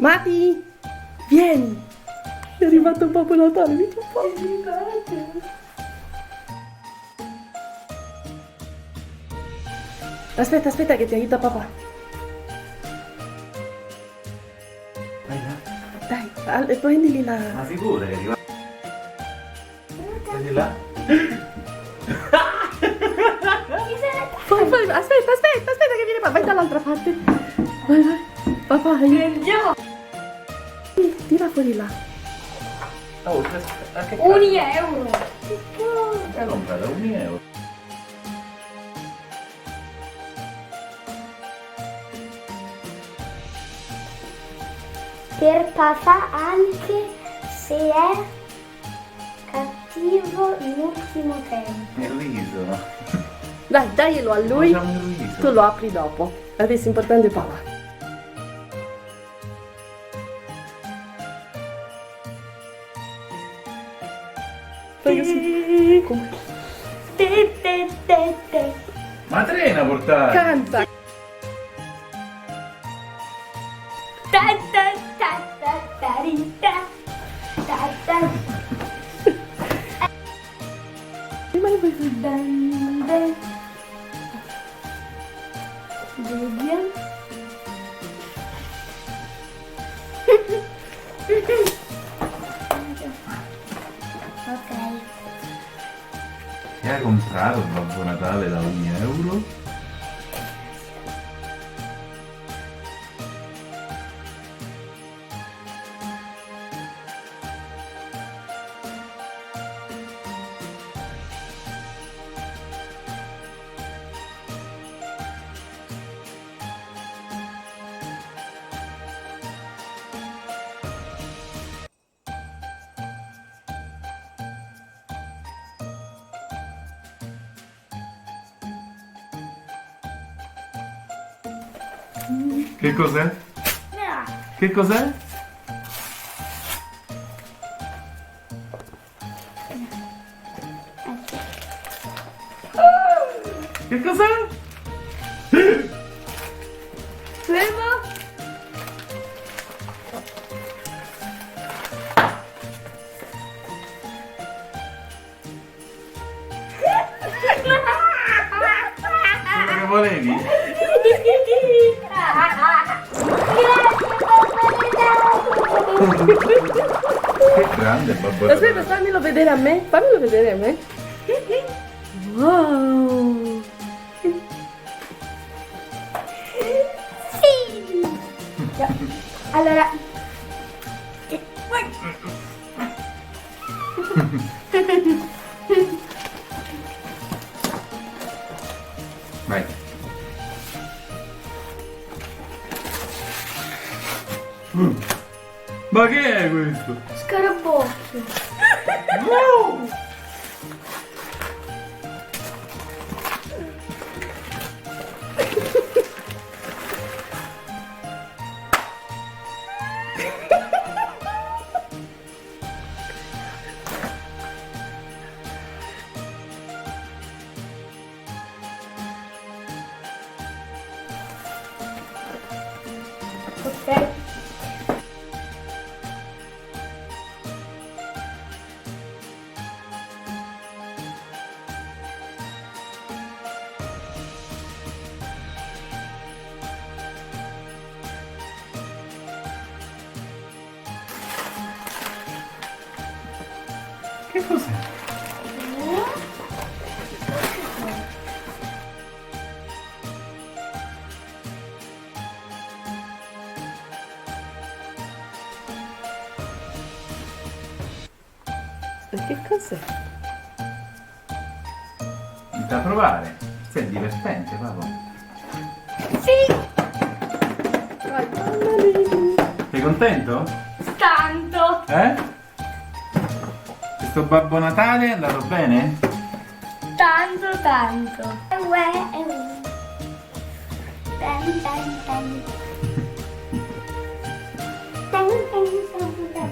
Mati, vieni. È arrivato Babbo Natale, vieni un po'. Aspetta, aspetta che ti aiuta papà. Vai là. Dai, prendili la... Ma sicuro che arriva? Prendi là. Aspetta che viene papà. Vai dall'altra parte. Vai. Papà, Andiamo. tira fuori là. Oh, che €1. L'hai comprata? €1. Per papà anche se è cattivo in ultimo tempo. Il riso. Dai, daglielo a lui. Facciamo il riso. Tu lo apri dopo. Adesso importante è papà. Fai così. Come? Te, te, te, te. Ma trena portare. Canta. Ta, ta, ta, ta, ta, ri, ta. Ta, ta. Vai. Dan, dan. Vediamo. Ok. Che hai comprato il Babbo Natale da €1? Che cos'è? No. Che cos'è? Che cos'è? Fermo. Quello che volevi? Che grande Babbo Natale. Aspetta, fammelo vedere a me. Fammelo vedere a me. Wow. Sì. Allora. Vai. Ma che è questo? Scarabocchio. No! Ok. Che cos'è? Che cos'è? Da provare. Sei divertente, papà. Sì. Vai, ballali. Sei contento? Tanto. Eh? Questo Babbo Natale è andato bene? Tanto, tanto. Uè, uè. Tan, tan, tan. Tan, tan, tan, tan.